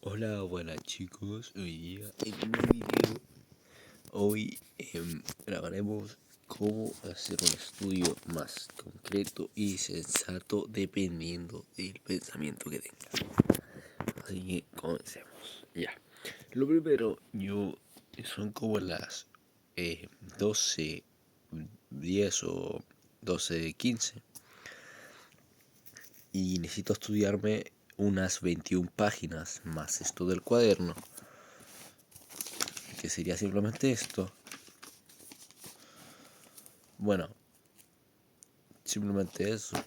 Hola, buenas chicos, hoy día en un video, grabaremos cómo hacer un estudio más concreto y sensato dependiendo del pensamiento que tengas. Así que comencemos. Ya. Lo primero, son como las 12:10 o 12:15 y necesito estudiarme unas 21 páginas más esto del cuaderno, que sería simplemente esto. Bueno, simplemente eso.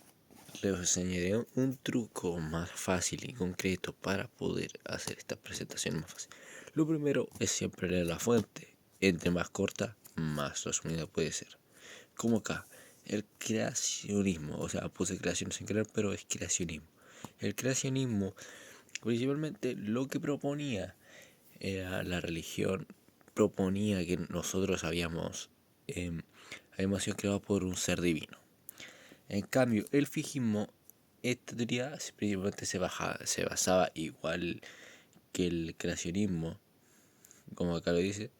Les enseñaré un truco más fácil y concreto para poder hacer esta presentación más fácil. Lo primero es siempre leer la fuente. Entre más corta, más resumida puede ser. Como acá, el creacionismo. O sea, puse creación sin querer, pero es creacionismo. El creacionismo, principalmente lo que proponía era la religión. Proponía que nosotros habíamos sido creados por un ser divino. En cambio, el fijismo, esta teoría principalmente se basaba igual que el creacionismo, como acá lo dice,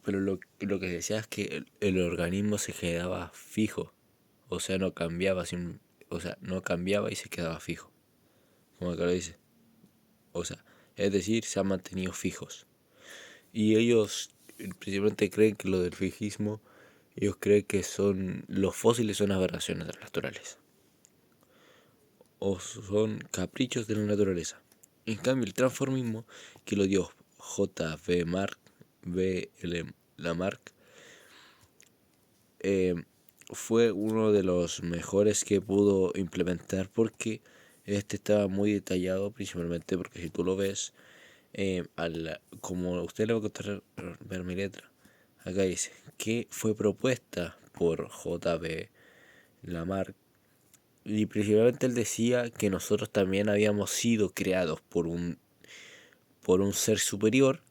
pero lo que decía es que el organismo se quedaba fijo, o sea, no cambiaba, no cambiaba y se quedaba fijo, como acá lo dice, o sea, es decir, se han mantenido fijos. Y ellos principalmente creen que lo del fijismo, ellos creen que los fósiles son aberraciones naturales, o son caprichos de la naturaleza. En cambio, el transformismo, que lo dio J.V. Lamarck, fue uno de los mejores que pudo implementar, porque este estaba muy detallado, principalmente porque si tú lo ves, como usted le va a contar, ver mi letra, acá dice que fue propuesta por J.V. Lamarck. Y principalmente él decía que nosotros también habíamos sido creados por un ser superior,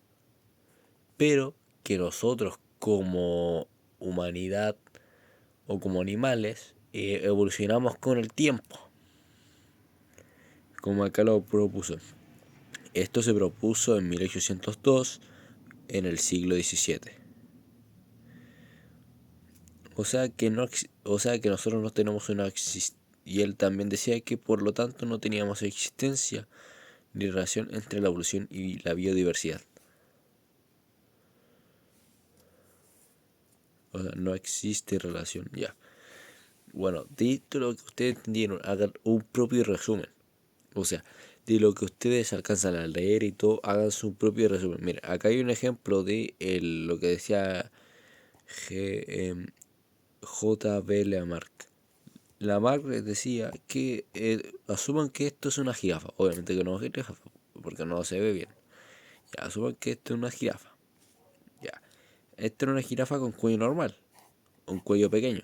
pero que nosotros como humanidad o como animales evolucionamos con el tiempo, como acá lo propuso. Esto se propuso en 1802, en el siglo XVII. O sea que nosotros no tenemos una existencia. Y él también decía que por lo tanto no teníamos existencia ni relación entre la evolución y la biodiversidad. O sea, no existe relación ya. Bueno, de todo lo que ustedes entendieron, hagan un propio resumen. O sea, de lo que ustedes alcanzan a leer y todo, hagan su propio resumen. Mira, acá hay un ejemplo de lo que decía J.B. Lamarck. Lamarck decía que asuman que esto es una jirafa. Obviamente que no es una jirafa, porque no se ve bien. Ya, asuman que esto es una jirafa. Ya, esta era una jirafa con cuello normal, un cuello pequeño.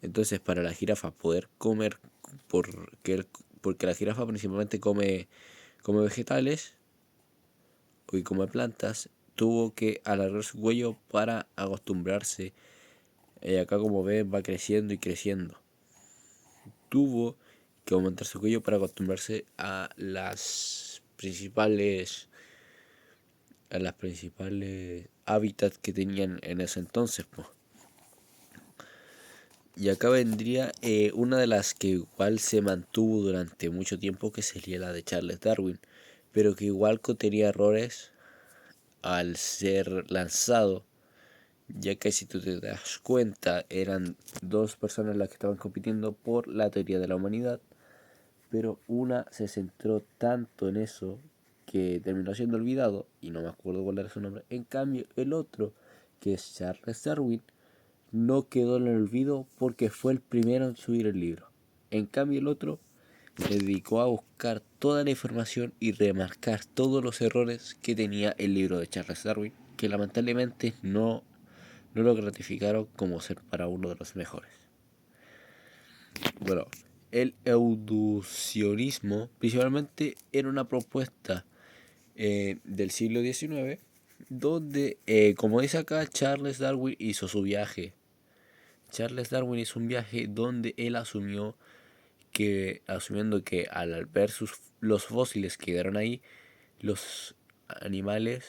Entonces, para la jirafa poder comer, porque la jirafa principalmente come vegetales y come plantas, tuvo que alargar su cuello para acostumbrarse. Acá, como ven, va creciendo y creciendo. Tuvo que aumentar su cuello para acostumbrarse a las principales hábitats que tenían en ese entonces, pues. Y acá vendría una de las que igual se mantuvo durante mucho tiempo, que sería la de Charles Darwin, pero que igual contenía errores al ser lanzado, ya que si tú te das cuenta eran dos personas las que estaban compitiendo por la teoría de la humanidad, pero una se centró tanto en eso que terminó siendo olvidado, y no me acuerdo cuál era su nombre. En cambio, el otro, que es Charles Darwin, no quedó en el olvido porque fue el primero en subir el libro. En cambio, el otro se dedicó a buscar toda la información y remarcar todos los errores que tenía el libro de Charles Darwin, que lamentablemente no lo gratificaron como ser para uno de los mejores. Bueno, el evolucionismo principalmente era una propuesta del siglo XIX, donde, como dice acá, Charles Darwin hizo su viaje. Charles Darwin hizo un viaje donde él asumiendo que al ver los fósiles que quedaron ahí, los animales,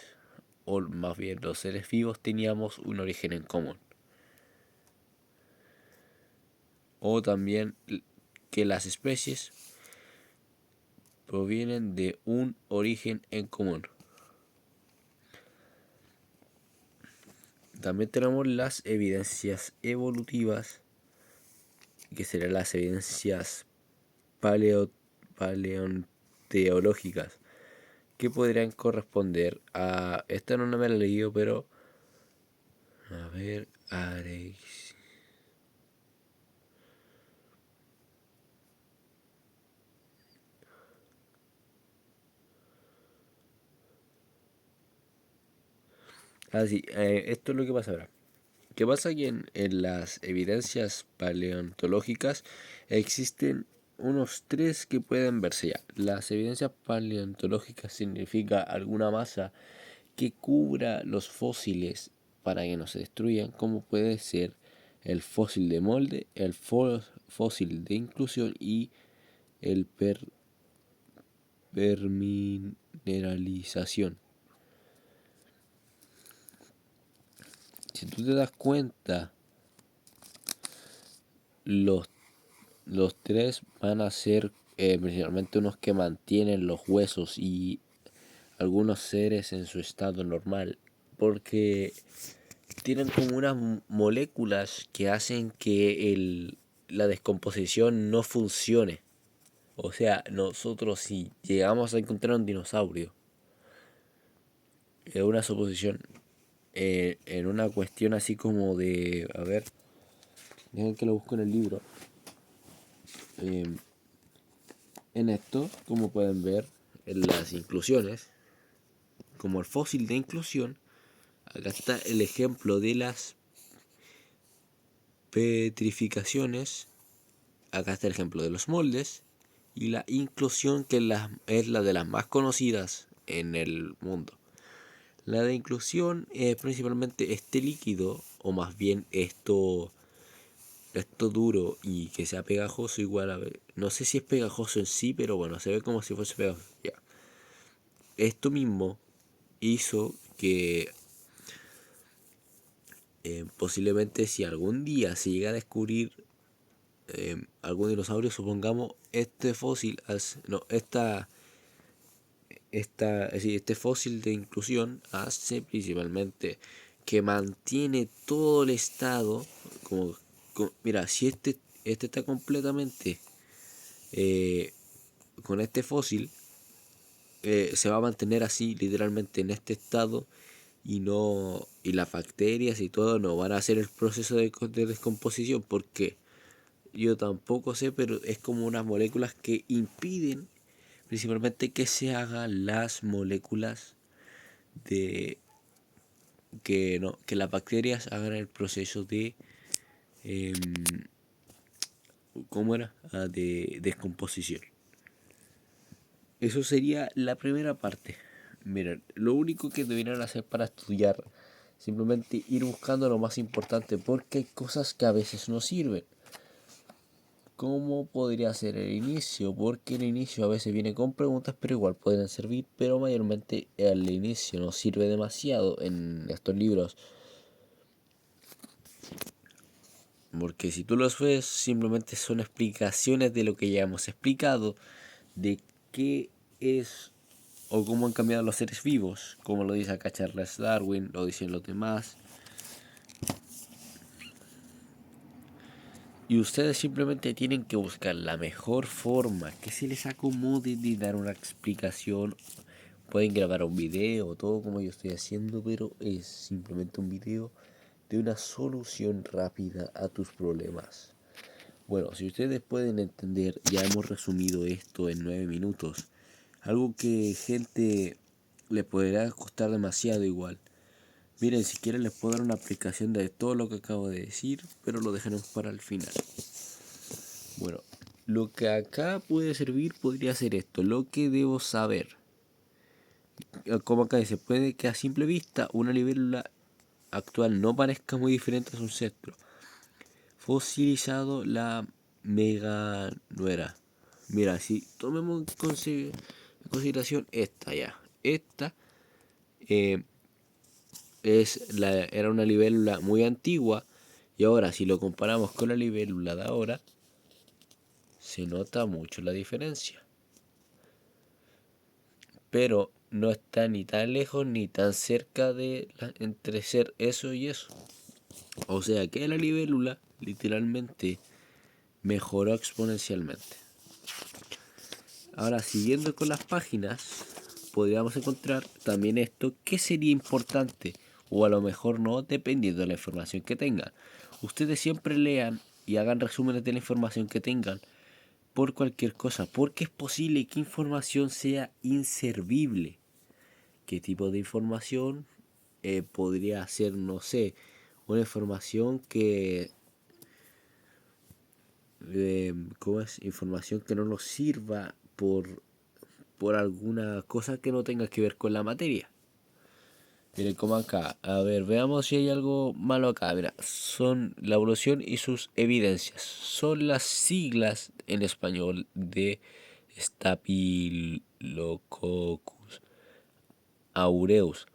o más bien los seres vivos, teníamos un origen en común. O también que las especies provienen de un origen en común. También tenemos las evidencias evolutivas, que serían las evidencias paleontológicas, que podrían corresponder a... Esta no me la he leído, pero... A ver, Arex... sí, esto es lo que pasa ahora. ¿Qué pasa? Que en las evidencias paleontológicas existen unos tres que pueden verse ya. Las evidencias paleontológicas significa alguna masa que cubra los fósiles para que no se destruyan, como puede ser el fósil de molde, el fósil de inclusión y el permineralización. Si tú te das cuenta, los, los tres van a ser principalmente unos que mantienen los huesos y algunos seres en su estado normal, porque tienen como unas moléculas que hacen que la descomposición no funcione. O sea, nosotros si llegamos a encontrar un dinosaurio, es una suposición, en una cuestión así como de, a ver, dejen que lo busco en el libro. En esto, como pueden ver, en las inclusiones, como el fósil de inclusión, acá está el ejemplo de las petrificaciones, acá está el ejemplo de los moldes, y la inclusión, que es la de las más conocidas en el mundo. La de inclusión es principalmente este líquido, o más bien esto duro y que sea pegajoso igual a ver. No sé si es pegajoso en sí, pero bueno, se ve como si fuese pegajoso. Ya. Esto mismo hizo que posiblemente si algún día se llega a descubrir algún dinosaurio, supongamos este fósil, no, este fósil de inclusión hace principalmente que mantiene todo el estado mira, si este está completamente eh, con este fósil, se va a mantener así literalmente en este estado, y las bacterias y todo no van a hacer el proceso de descomposición, porque yo tampoco sé, pero es como unas moléculas que impiden principalmente que se hagan las moléculas de que las bacterias hagan el proceso de eh, ¿cómo era? De descomposición. Eso sería la primera parte. Miren, lo único que deberían hacer para estudiar, simplemente ir buscando lo más importante, porque hay cosas que a veces no sirven. ¿Cómo podría ser el inicio? Porque el inicio a veces viene con preguntas, pero igual pueden servir, pero mayormente el inicio no sirve demasiado en estos libros. Porque si tú los ves, simplemente son explicaciones de lo que ya hemos explicado, de qué es o cómo han cambiado los seres vivos, como lo dice acá Charles Darwin, lo dicen los demás. Y ustedes simplemente tienen que buscar la mejor forma que se les acomode de dar una explicación. Pueden grabar un video, todo como yo estoy haciendo, pero es simplemente un video de una solución rápida a tus problemas. Bueno, si ustedes pueden entender, ya hemos resumido esto en 9 minutos. Algo que gente le podrá costar demasiado igual. Miren, si quieren les puedo dar una aplicación de todo lo que acabo de decir, pero lo dejaremos para el final. Bueno, lo que acá puede servir podría ser esto, lo que debo saber. Como acá dice, puede que a simple vista una libélula actual no parezca muy diferente a su ancestro. Fosilizado la meganuera. Mira, si tomemos en consideración esta ya. esta era una libélula muy antigua, y ahora si lo comparamos con la libélula de ahora, se nota mucho la diferencia. Pero no está ni tan lejos ni tan cerca entre ser eso y eso. O sea que la libélula literalmente mejoró exponencialmente. Ahora, siguiendo con las páginas, podríamos encontrar también esto que sería importante, o a lo mejor no, dependiendo de la información que tengan. Ustedes siempre lean y hagan resúmenes de la información que tengan por cualquier cosa, porque es posible que información sea inservible. ¿Qué tipo de información? Podría ser, no sé, una información que ¿cómo es? Información que no nos sirva por alguna cosa que no tenga que ver con la materia. Miren, como acá, a ver, veamos si hay algo malo acá. Mira, son la evolución y sus evidencias. Son las siglas en español de Staphylococcus aureus.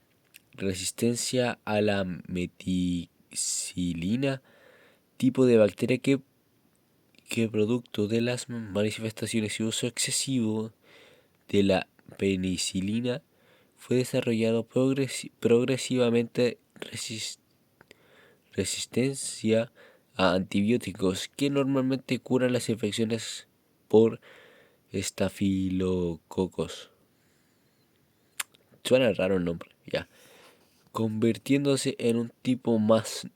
Resistencia a la meticilina, tipo de bacteria que producto de las manifestaciones y uso excesivo de la penicilina fue desarrollado progresivamente resistencia a antibióticos que normalmente curan las infecciones por estafilococos. Suena raro el nombre, ya. Convirtiéndose en un tipo más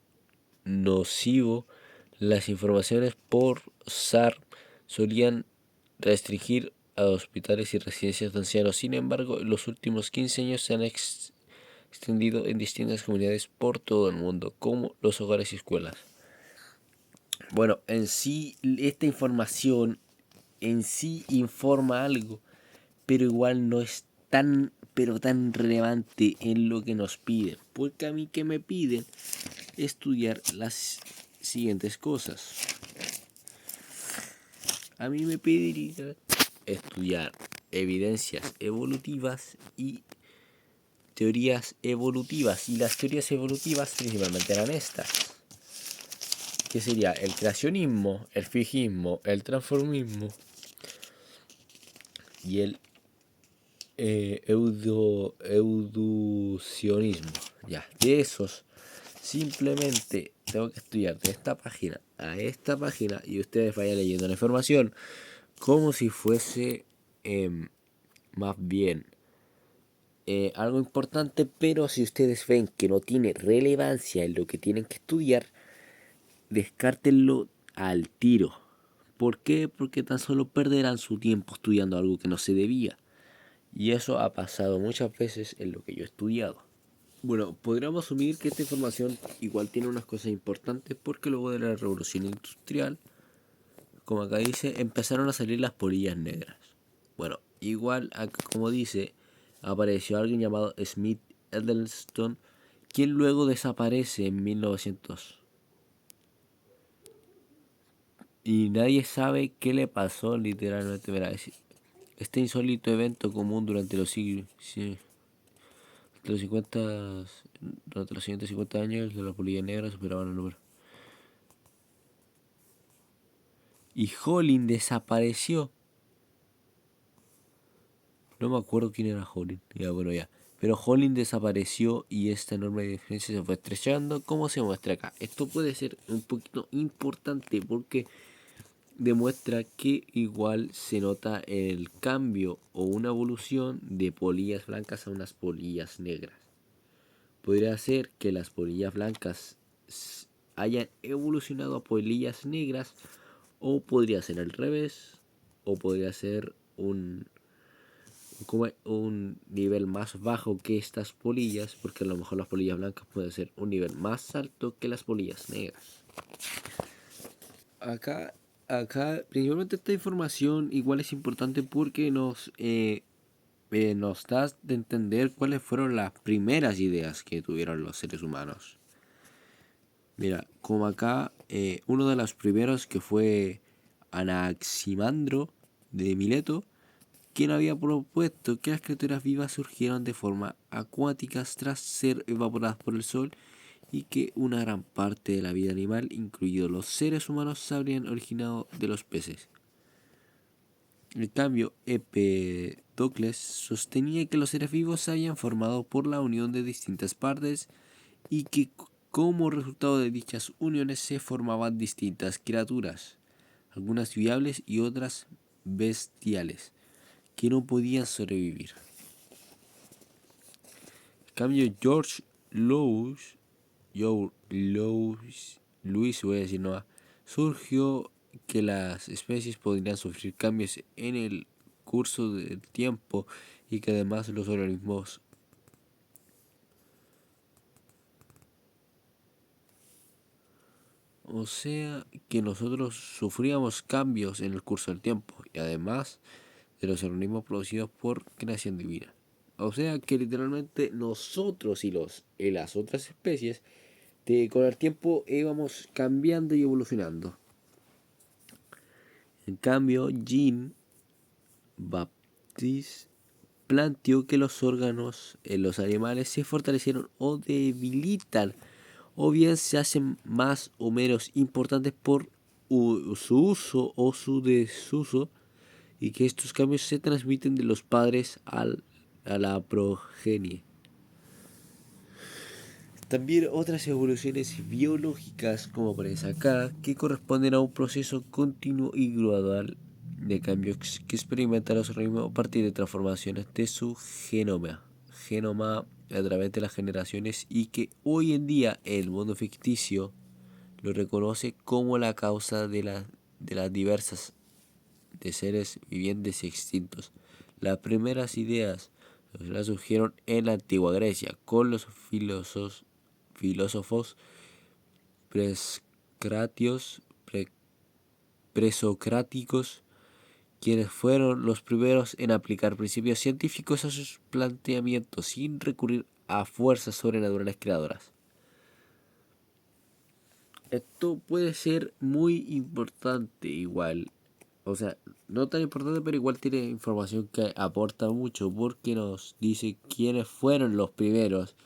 nocivo. Las informaciones por SARS solían restringir a hospitales y residencias de ancianos. Sin embargo, en los últimos 15 años se han extendido en distintas comunidades por todo el mundo, como los hogares y escuelas. Bueno, en sí, esta información en sí informa algo, pero igual no es tan relevante en lo que nos piden. Porque a mí que me piden estudiar las siguientes cosas. A mí me pediría estudiar evidencias evolutivas y teorías evolutivas. Y las teorías evolutivas principalmente eran estas, que sería el creacionismo, el fijismo, el transformismo y el euducionismo. Ya, de esos simplemente tengo que estudiar de esta página a esta página y ustedes vayan leyendo la información como si fuese más bien algo importante, pero si ustedes ven que no tiene relevancia en lo que tienen que estudiar, descártenlo al tiro. ¿Por qué? Porque tan solo perderán su tiempo estudiando algo que no se debía. Y eso ha pasado muchas veces en lo que yo he estudiado. Bueno, podríamos asumir que esta información igual tiene unas cosas importantes, porque luego de la revolución industrial, como acá dice, empezaron a salir las polillas negras. Bueno, igual acá, como dice, apareció alguien llamado Smith Eddleston, quien luego desaparece en 1900. Y nadie sabe qué le pasó literalmente. Mira, este insólito evento común durante los siglos, sí, los 50, durante los siguientes 50 años, de la polilla negra superaban el número. Y Holling desapareció. No me acuerdo quién era Holling. Ya, bueno, ya. Pero Holling desapareció y esta enorme diferencia se fue estrechando, como se muestra acá. Esto puede ser un poquito importante porque demuestra que igual se nota el cambio o una evolución de polillas blancas a unas polillas negras. Podría ser que las polillas blancas hayan evolucionado a polillas negras, o podría ser al revés, o podría ser un nivel más bajo que estas polillas, porque a lo mejor las polillas blancas pueden ser un nivel más alto que las polillas negras. Acá principalmente esta información igual es importante porque nos da de entender cuáles fueron las primeras ideas que tuvieron los seres humanos. Mira, como acá, uno de los primeros, que fue Anaximandro de Mileto, quien había propuesto que las criaturas vivas surgieron de forma acuática tras ser evaporadas por el sol y que una gran parte de la vida animal, incluidos los seres humanos, se habrían originado de los peces. En cambio, Empedocles sostenía que los seres vivos se habían formado por la unión de distintas partes y que como resultado de dichas uniones se formaban distintas criaturas, algunas viables y otras bestiales, que no podían sobrevivir. En cambio, Luis, voy a decir no, surgió que las especies podrían sufrir cambios en el curso del tiempo y que además los organismos o sea que nosotros sufríamos cambios en el curso del tiempo y además de los organismos producidos por creación divina. O sea que literalmente nosotros y las otras especies con el tiempo íbamos cambiando y evolucionando. En cambio, Jean-Baptiste planteó que los órganos en los animales se fortalecieron o debilitan, o bien se hacen más o menos importantes por su uso o su desuso, y que estos cambios se transmiten de los padres a la progenie. También otras evoluciones biológicas, como aparece acá, que corresponden a un proceso continuo y gradual de cambio que experimenta los organismos a partir de transformaciones de su genoma a través de las generaciones y que hoy en día el mundo ficticio lo reconoce como la causa de las diversas de seres vivientes y extintos. Las primeras ideas las surgieron en la antigua Grecia con los filósofos presocráticos, quienes fueron los primeros en aplicar principios científicos a sus planteamientos sin recurrir a fuerzas sobrenaturales creadoras. Esto puede ser muy importante igual, o sea, no tan importante, pero igual tiene información que aporta mucho porque nos dice quiénes fueron los primeros,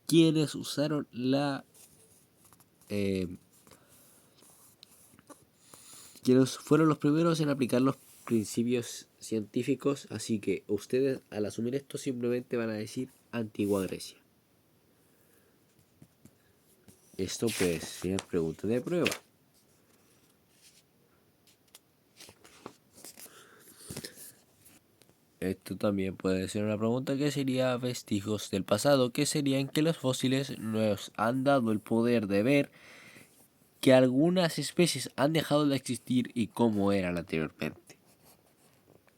quienes usaron quienes fueron los primeros en aplicar los principios científicos, así que ustedes al asumir esto simplemente van a decir antigua Grecia. Esto puede ser pregunta de prueba. Esto también puede ser una pregunta que sería vestigios del pasado, que serían que los fósiles nos han dado el poder de ver que algunas especies han dejado de existir y cómo eran anteriormente,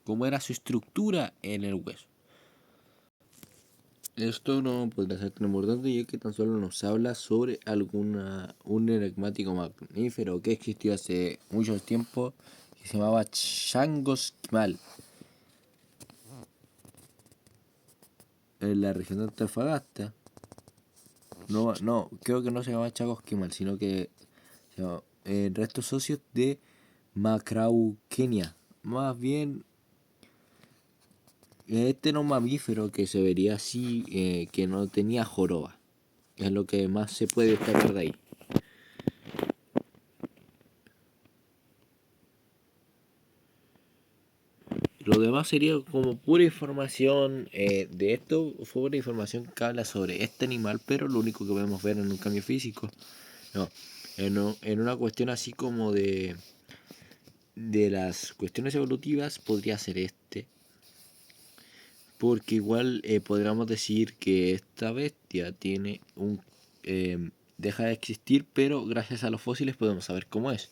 cómo era su estructura en el hueso. Esto no podría ser tan importante ya que tan solo nos habla sobre un enigmático mamífero que existió hace mucho tiempo que se llamaba Changos Quimal en la región de Antofagasta. No, creo que no se llamaba Chagos Quimal, sino que se llama, restos socios de Macrauquenia. Más bien, este era un mamífero que se vería así, que no tenía joroba. Es lo que más se puede destacar de ahí. Lo demás sería como pura información de esto, fue pura información que habla sobre este animal, pero lo único que podemos ver en un cambio físico. No, en una cuestión así como de las cuestiones evolutivas podría ser este. Porque igual podríamos decir que esta bestia tiene deja de existir, pero gracias a los fósiles podemos saber cómo es.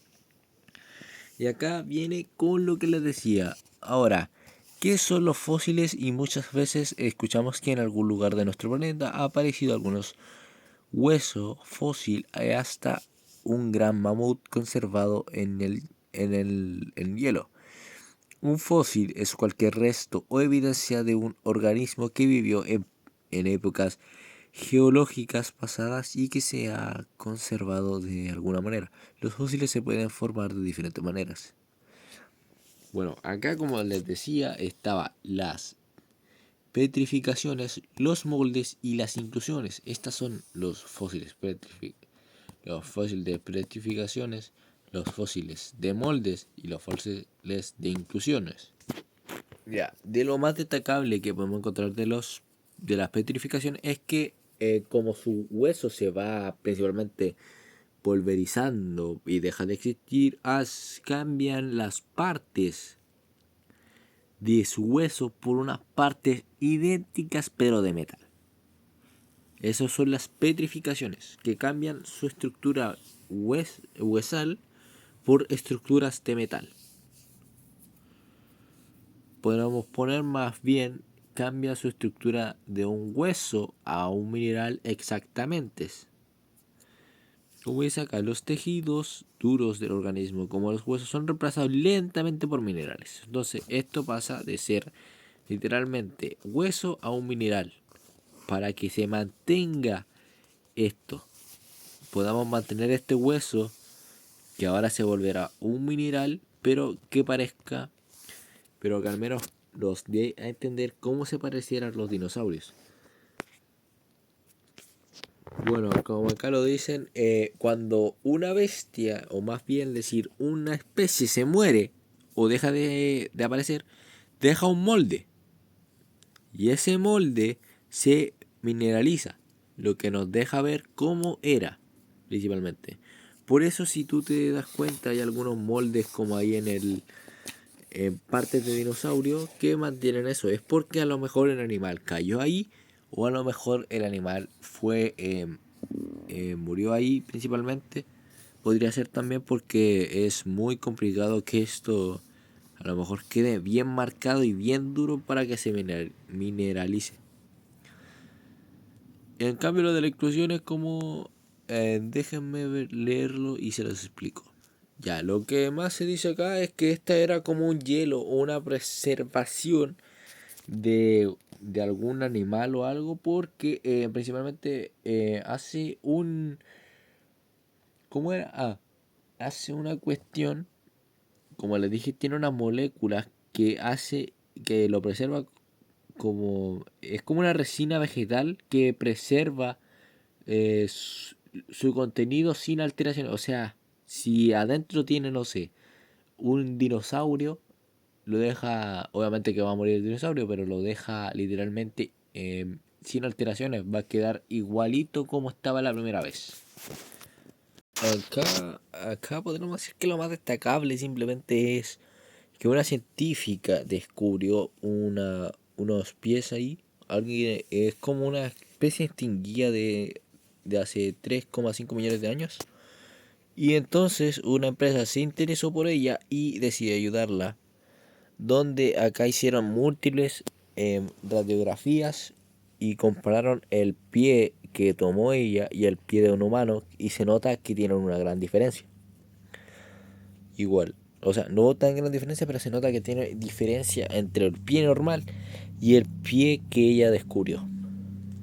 Y acá viene con lo que les decía. Ahora, ¿qué son los fósiles? Y muchas veces escuchamos que en algún lugar de nuestro planeta ha aparecido algunos huesos fósil hasta un gran mamut conservado en hielo. Un fósil es cualquier resto o evidencia de un organismo que vivió en épocas geológicas pasadas y que se ha conservado de alguna manera. Los fósiles se pueden formar de diferentes maneras. Bueno, acá como les decía estaba las petrificaciones, los moldes y las inclusiones. Estas son los fósiles de petrificaciones, los fósiles de moldes y los fósiles de inclusiones. Ya, de lo más destacable que podemos encontrar de las petrificaciones es que como su hueso se va principalmente pulverizando y deja de existir, cambian las partes de su hueso por unas partes idénticas pero de metal. Esas son las petrificaciones, que cambian su estructura huesal por estructuras de metal. Podemos poner más bien, cambia su estructura de un hueso a un mineral exactamente. Como dice acá, los tejidos duros del organismo, como los huesos, son reemplazados lentamente por minerales. Entonces, esto pasa de ser literalmente hueso a un mineral. Para que se mantenga esto, podamos mantener este hueso, que ahora se volverá un mineral, pero que al menos los dé a entender cómo se parecieran los dinosaurios. Bueno, como acá lo dicen, cuando una bestia, o más bien decir una especie, se muere o deja de aparecer, deja un molde. Y ese molde se mineraliza, lo que nos deja ver cómo era, principalmente. Por eso, si tú te das cuenta, hay algunos moldes como ahí en partes de dinosaurio que mantienen eso. Es porque a lo mejor el animal cayó ahí, o a lo mejor el animal murió ahí principalmente. Podría ser también porque es muy complicado que esto a lo mejor quede bien marcado y bien duro para que se mineralice. En cambio, lo de la inclusión es como... déjenme leerlo y se los explico. Ya, lo que más se dice acá es que esta era como un hielo o una preservación de algún animal o algo, porque principalmente hace un... ¿Cómo era? Hace una cuestión, como les dije, tiene una molécula que hace, que lo preserva como... Es como una resina vegetal que preserva su contenido sin alteración. O sea, si adentro tiene, no sé, un dinosaurio, lo deja, obviamente que va a morir el dinosaurio, pero lo deja literalmente sin alteraciones. Va a quedar igualito como estaba la primera vez. Acá podemos decir que lo más destacable simplemente es que una científica descubrió unos pies ahí. Alguien, es como una especie extinguida de hace 3,5 millones de años. Y entonces una empresa se interesó por ella y decidió ayudarla. Donde acá hicieron múltiples radiografías y compararon el pie que tomó ella y el pie de un humano, y se nota que tienen una gran diferencia. Igual, o sea, no tan gran diferencia, pero se nota que tiene diferencia entre el pie normal y el pie que ella descubrió.